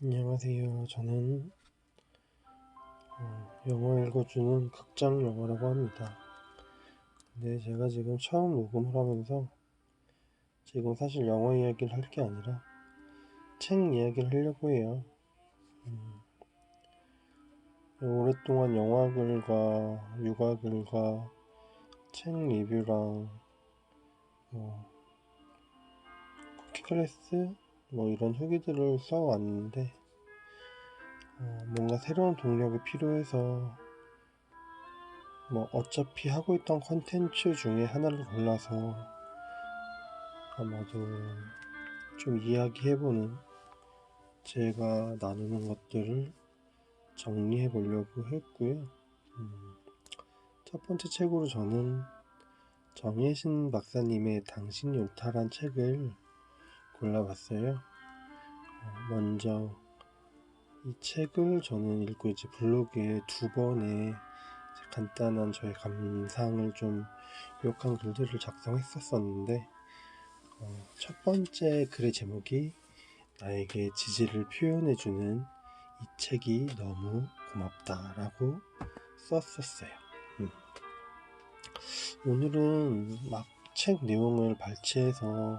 안녕하세요. 저는 영어 읽어주는 극장 영어라고 합니다. 근데 제가 지금 처음 녹음을 하면서 지금 사실 영어 이야기를 할 게 아니라 책 이야기를 하려고 해요. 오랫동안 영화글과 육아글과 책 리뷰랑 쿠키 클래스 이런 후기들을 써왔는데 뭔가 새로운 동력이 필요해서 어차피 하고 있던 컨텐츠 중에 하나를 골라서 아마도 좀 이야기해보는, 제가 나누는 것들을 정리해 보려고 했고요. 첫 번째 책으로 저는 정혜신 박사님의 당신이 옳다란 책을 골라봤어요. 먼저 이 책을 저는 읽고 이제 블로그에 2번의 간단한 저의 감상을 좀 요약한 글들을 작성했었는데, 첫 번째 글의 제목이 나에게 지지를 표현해주는 이 책이 너무 고맙다라고 썼었어요. 오늘은 막 책 내용을 발췌해서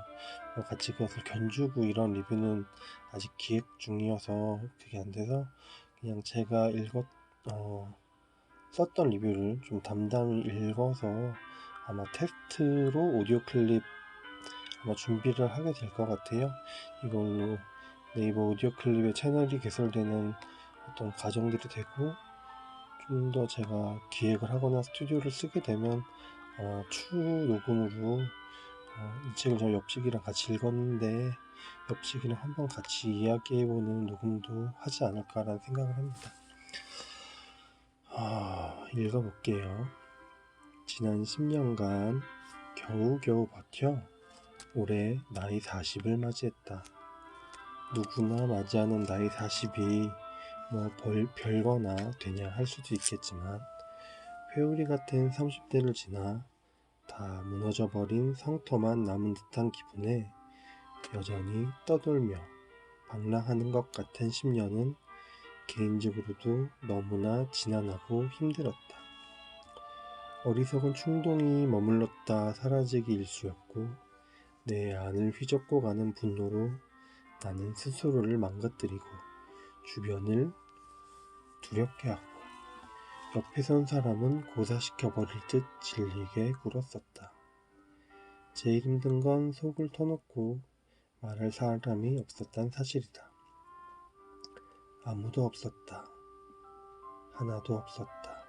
같이 그것을 견주고 이런 리뷰는 아직 기획 중이어서 그게 안 돼서 그냥 제가 썼던 리뷰를 좀 담담히 읽어서 아마 테스트로 오디오 클립 아마 준비를 하게 될 것 같아요. 이걸로 네이버 오디오 클립의 채널이 개설되는 어떤 과정들이 되고, 좀 더 제가 기획을 하거나 스튜디오를 쓰게 되면 추후 녹음으로 이 책을 저 옆집이랑 같이 읽었는데 옆집이랑 한번 같이 이야기해보는 녹음도 하지 않을까라는 생각을 합니다. 읽어볼게요. 지난 10년간 겨우겨우 버텨 올해 나이 40을 맞이했다. 누구나 맞이하는 나이 40이 별거나 되냐 할 수도 있겠지만, 회오리 같은 30대를 지나 다 무너져버린 성터만 남은 듯한 기분에 여전히 떠돌며 방랑하는 것 같은 10년은 개인적으로도 너무나 지난하고 힘들었다. 어리석은 충동이 머물렀다 사라지기 일쑤였고, 내 안을 휘젓고 가는 분노로 나는 스스로를 망가뜨리고 주변을 두렵게 하고 옆에 선 사람은 고사시켜버릴 듯 질리게 굴었었다. 제일 힘든 건 속을 터놓고 말할 사람이 없었단 사실이다. 아무도 없었다. 하나도 없었다.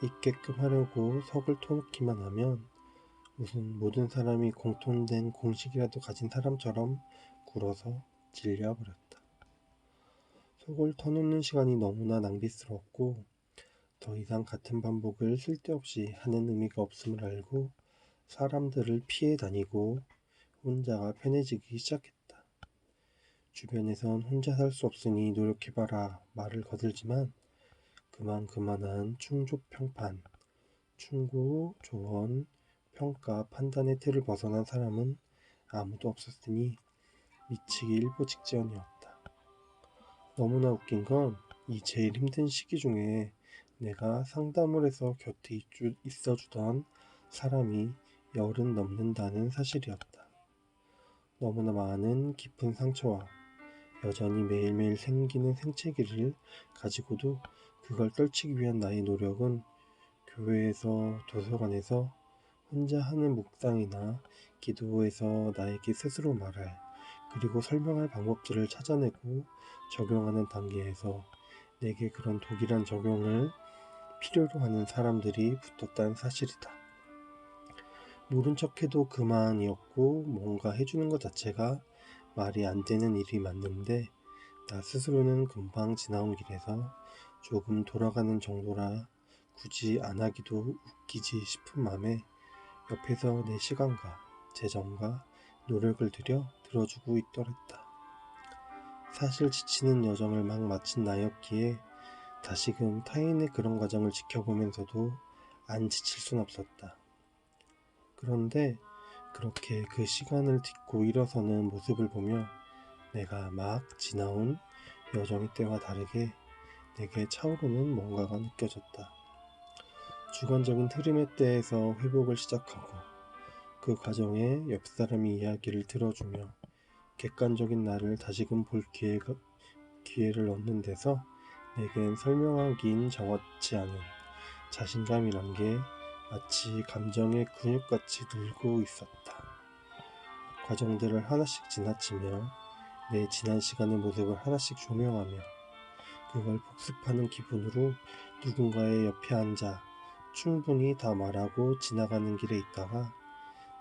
있게끔 하려고 속을 터놓기만 하면 무슨 모든 사람이 공통된 공식이라도 가진 사람처럼 굴어서 질려버렸다. 속을 터놓는 시간이 너무나 낭비스러웠고, 더 이상 같은 반복을 쓸데없이 하는 의미가 없음을 알고 사람들을 피해 다니고 혼자가 편해지기 시작했다. 주변에선 혼자 살 수 없으니 노력해봐라 말을 거들지만, 그만한 충족평판, 충고, 조언, 평가, 판단의 틀을 벗어난 사람은 아무도 없었으니 미치기 일보 직전이었다. 너무나 웃긴 건 이 제일 힘든 시기 중에 내가 상담을 해서 곁에 있어주던 사람이 10은 넘는다는 사실이었다. 너무나 많은 깊은 상처와 여전히 매일매일 생기는 생채기를 가지고도 그걸 떨치기 위한 나의 노력은 교회에서, 도서관에서 혼자 하는 묵상이나 기도에서 나에게 스스로 말할, 그리고 설명할 방법들을 찾아내고 적용하는 단계에서 내게 그런 독일한 적용을 필요로 하는 사람들이 붙었다는 사실이다. 모른 척해도 그만이었고, 뭔가 해주는 것 자체가 말이 안 되는 일이 맞는데, 나 스스로는 금방 지나온 길에서 조금 돌아가는 정도라 굳이 안 하기도 웃기지 싶은 맘에 옆에서 내 시간과 재정과 노력을 들여 들어주고 있더랬다. 사실 지치는 여정을 막 마친 나였기에 다시금 타인의 그런 과정을 지켜보면서도 안 지칠 순 없었다. 그런데 그렇게 그 시간을 딛고 일어서는 모습을 보며 내가 막 지나온 여정의 때와 다르게 내게 차오르는 뭔가가 느껴졌다. 주관적인 흐름의 때에서 회복을 시작하고 그 과정에 옆 사람이 이야기를 들어주며 객관적인 나를 다시금 볼 기회를 얻는 데서 내겐 설명하기는 적었지 않은 자신감이란 게 마치 감정의 근육같이 늘고 있었다. 과정들을 하나씩 지나치며 내 지난 시간의 모습을 하나씩 조명하며 그걸 복습하는 기분으로 누군가의 옆에 앉아 충분히 다 말하고 지나가는 길에 있다가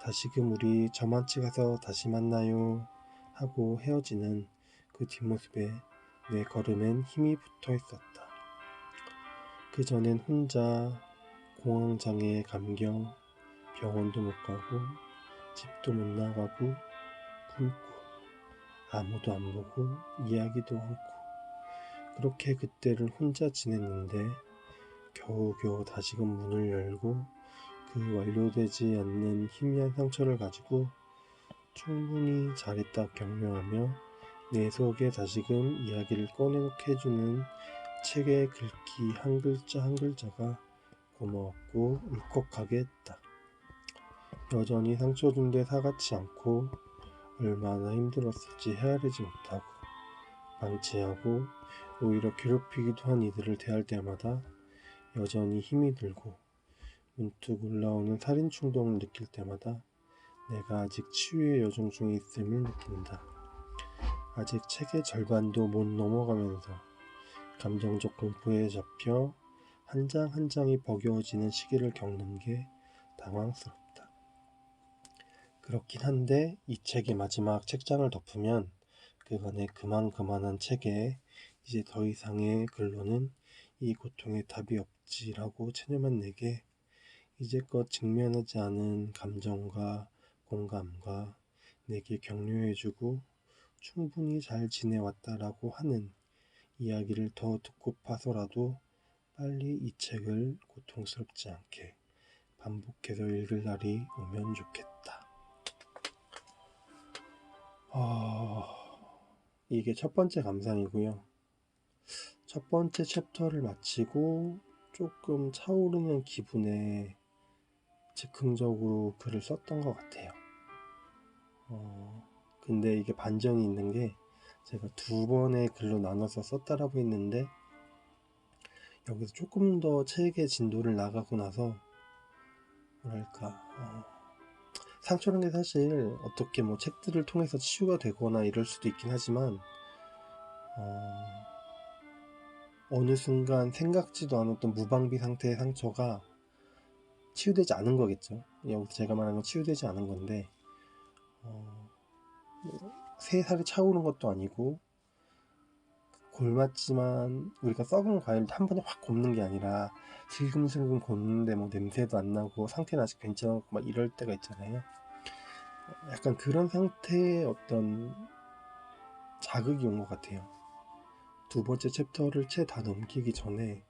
다시금 우리 저만치 가서 다시 만나요 하고 헤어지는 그 뒷모습에 내 걸음엔 힘이 붙어 있었다. 그전엔 혼자 공황장애에 감겨 병원도 못 가고 집도 못 나가고 굶고 아무도 안 보고 이야기도 않고 그렇게 그때를 혼자 지냈는데 겨우겨우 다시금 문을 열고 그 완료되지 않는 희미한 상처를 가지고 충분히 잘했다 격려하며 내 속에 다시금 이야기를 꺼내놓게 해주는 책의 글귀 한 글자 한 글자가 고마웠고 울컥하게 했다. 여전히 상처 준 데 사같지 않고 얼마나 힘들었을지 헤아리지 못하고 방치하고 오히려 괴롭히기도 한 이들을 대할 때마다 여전히 힘이 들고 문득 올라오는 살인 충동을 느낄 때마다 내가 아직 치유의 여정 중에 있음을 느낀다. 아직 책의 절반도 못 넘어가면서 감정적 공포에 잡혀 한 장 한 장이 버겨워지는 시기를 겪는 게 당황스럽다. 그렇긴 한데 이 책의 마지막 책장을 덮으면 그간의 그만한 책에 이제 더 이상의 글로는 이 고통의 답이 없지라고 체념한 내게 이제껏 직면하지 않은 감정과 공감과 내게 격려해주고 충분히 잘 지내왔다라고 하는 이야기를 더 듣고파서라도 빨리 이 책을 고통스럽지 않게 반복해서 읽을 날이 오면 좋겠다. 이게 첫 번째 감상이고요. 첫 번째 챕터를 마치고 조금 차오르는 기분에 즉흥적으로 글을 썼던 것 같아요. 근데 이게 반전이 있는 게 제가 두 번의 글로 나눠서 썼다라고 했는데 여기서 조금 더 책의 진도를 나가고 나서 뭐랄까 상처라는 게 사실 어떻게 뭐 책들을 통해서 치유가 되거나 이럴 수도 있긴 하지만 어느 순간 생각지도 않았던 무방비 상태의 상처가 치유되지 않은 거겠죠. 여기서 제가 말하는 건 치유되지 않은 건데 새 살이 차오른 것도 아니고 골맞지만 우리가 썩은 과일을 한 번에 확 곱는 게 아니라 슬금슬금 곱는데 뭐 냄새도 안 나고 상태는 아직 괜찮고 막 이럴 때가 있잖아요. 약간 그런 상태의 어떤 자극이 온 것 같아요. 두 번째 챕터를 채 다 넘기기 전에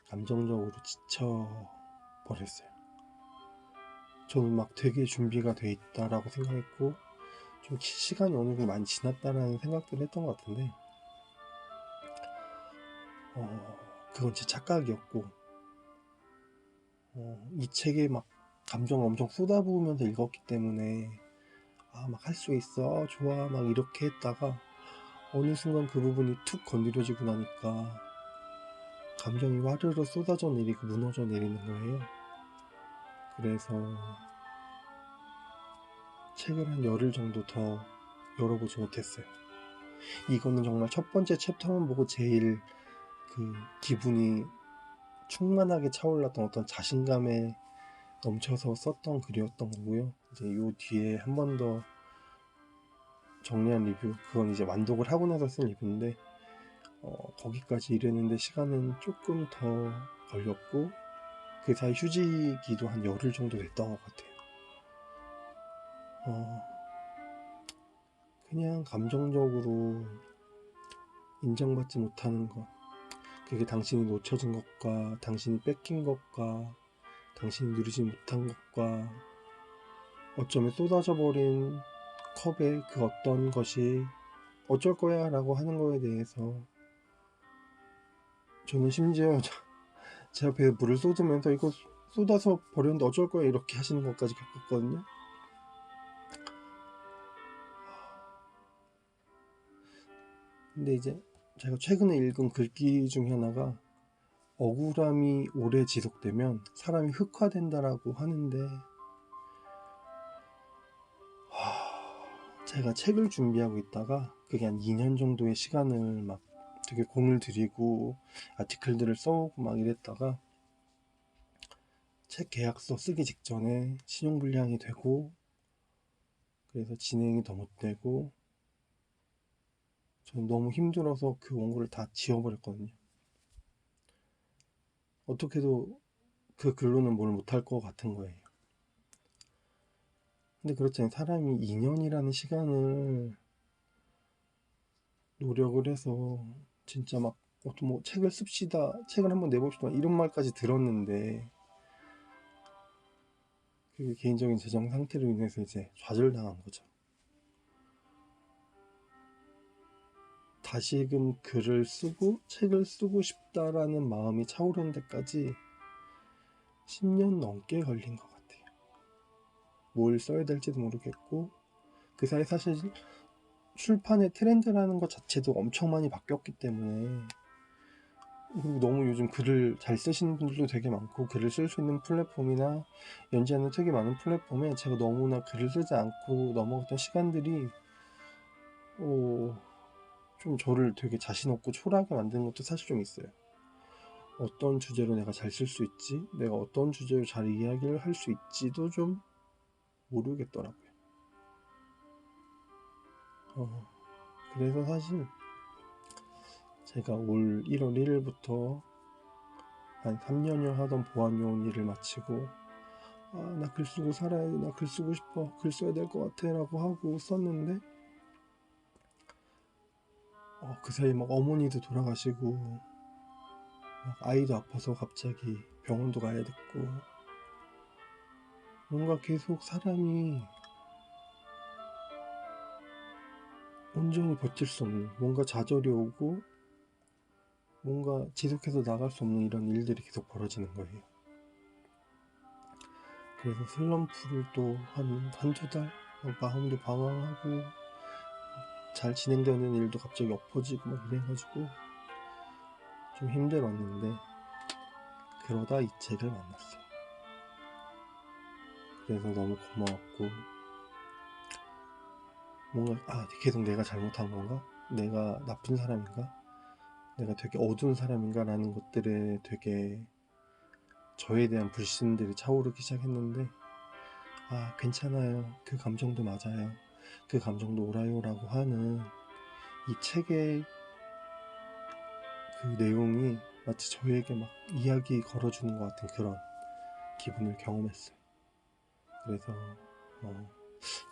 감정적으로 지쳐버렸어요. 저는 막 되게 준비가 돼 있다라고 생각했고 좀 시간이 어느 정도 많이 지났다라는 생각들을 했던 것 같은데 그건 제 착각이었고 이 책에 막 감정을 엄청 쏟아부으면서 읽었기 때문에 막 할 수 있어 좋아 막 이렇게 했다가 어느 순간 그 부분이 툭 건드려지고 나니까 감정이 와르르 쏟아져 내리고 무너져 내리는 거예요. 그래서 책을 한 열흘 정도 더 열어보지 못했어요. 이거는 정말 첫 번째 챕터만 보고 제일 그 기분이 충만하게 차올랐던 어떤 자신감에 넘쳐서 썼던 글이었던 거고요. 이제 요 뒤에 한 번 더 정리한 리뷰, 그건 이제 완독을 하고 나서 쓴 리뷰인데 거기까지 이랬는데 시간은 조금 더 걸렸고 그 사이 휴지기도 한 열흘 정도 됐던 것 같아요. 그냥 감정적으로 인정받지 못하는 것, 그게 당신이 놓쳐진 것과 당신이 뺏긴 것과 당신이 누리지 못한 것과 어쩌면 쏟아져 버린 컵의 그 어떤 것이 어쩔 거야 라고 하는 거에 대해서 저는 심지어 제 앞에 물을 쏟으면서 이거 쏟아서 버렸는데 어쩔 거야 이렇게 하시는 것까지 겪었거든요. 근데 이제 제가 최근에 읽은 글귀 중에 하나가 억울함이 오래 지속되면 사람이 흑화된다라고 하는데, 제가 책을 준비하고 있다가 그게 한 2년 정도의 시간을 막 되게 공을 들이고 아티클들을 써오고 막 이랬다가 책 계약서 쓰기 직전에 신용불량이 되고, 그래서 진행이 더 못되고 저는 너무 힘들어서 그 원고를 다 지워버렸거든요. 어떻게도 그 글로는 뭘 못할 것 같은 거예요. 근데 그렇잖아요. 사람이 2년이라는 시간을 노력을 해서 진짜 막 어떤 뭐 책을 씁시다, 책을 한번 내봅시다 이런 말까지 들었는데, 그게 개인적인 재정 상태로 인해서 이제 좌절당한 거죠. 다시금 글을 쓰고 책을 쓰고 싶다라는 마음이 차오르는 데까지 10년 넘게 걸린 것 같아요. 뭘 써야 될지도 모르겠고, 그 사이 사실 출판의 트렌드라는 것 자체도 엄청 많이 바뀌었기 때문에, 그리고 너무 요즘 글을 잘 쓰시는 분들도 되게 많고 글을 쓸 수 있는 플랫폼이나 연재하는 되게 많은 플랫폼에 제가 너무나 글을 쓰지 않고 넘어갔던 시간들이 좀 저를 되게 자신 없고 초라하게 만드는 것도 사실 좀 있어요. 어떤 주제로 내가 잘 쓸 수 있지? 내가 어떤 주제로 잘 이야기를 할 수 있지도 좀 모르겠더라고요. 그래서 사실 제가 올 1월 1일부터 한 3년여 하던 보안요원 일을 마치고, 나 글 쓰고 살아야 돼, 나 글 쓰고 싶어, 글 써야 될 것 같아 라고 하고 썼는데, 그 사이 막 어머니도 돌아가시고 막 아이도 아파서 갑자기 병원도 가야 됐고, 뭔가 계속 사람이 온전히 버틸 수 없는, 뭔가 좌절이 오고 뭔가 지속해서 나갈 수 없는 이런 일들이 계속 벌어지는 거예요. 그래서 슬럼프를 또 한두 달 마음도 방황하고 잘 진행되는 일도 갑자기 엎어지고 막 이래가지고 좀 힘들었는데, 그러다 이 책을 만났어요. 그래서 너무 고마웠고, 뭔가 계속 내가 잘못한 건가? 내가 나쁜 사람인가? 내가 되게 어두운 사람인가? 라는 것들에 되게 저에 대한 불신들이 차오르기 시작했는데, 괜찮아요, 그 감정도 맞아요, 그 감정도 옳아요 라고 하는 이 책의 그 내용이 마치 저에게 막 이야기 걸어주는 것 같은 그런 기분을 경험했어요. 그래서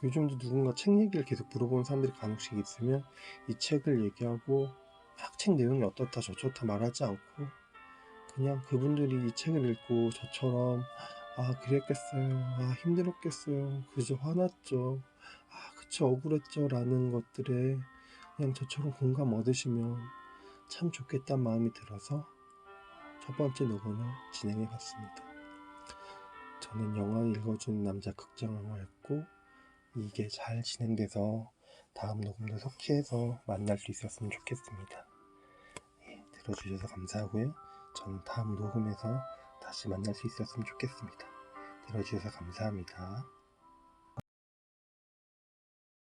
요즘도 누군가 책 얘기를 계속 물어보는 사람들이 간혹씩 있으면 이 책을 얘기하고 막 책 내용이 어떻다 저렇다 말하지 않고, 그냥 그분들이 이 책을 읽고 저처럼 그랬겠어요, 힘들었겠어요, 그저 화났죠, 그쵸 억울했죠 라는 것들에 그냥 저처럼 공감 얻으시면 참 좋겠다는 마음이 들어서 첫 번째 녹음을 진행해 봤습니다. 저는 영화 읽어준 남자 극장영화였고, 이게 잘 진행돼서 다음 녹음도 석희해서 만날 수 있었으면 좋겠습니다. 들어주셔서 감사하고요. 저는 다음 녹음에서 다시 만날 수 있었으면 좋겠습니다. 들어주셔서 감사합니다.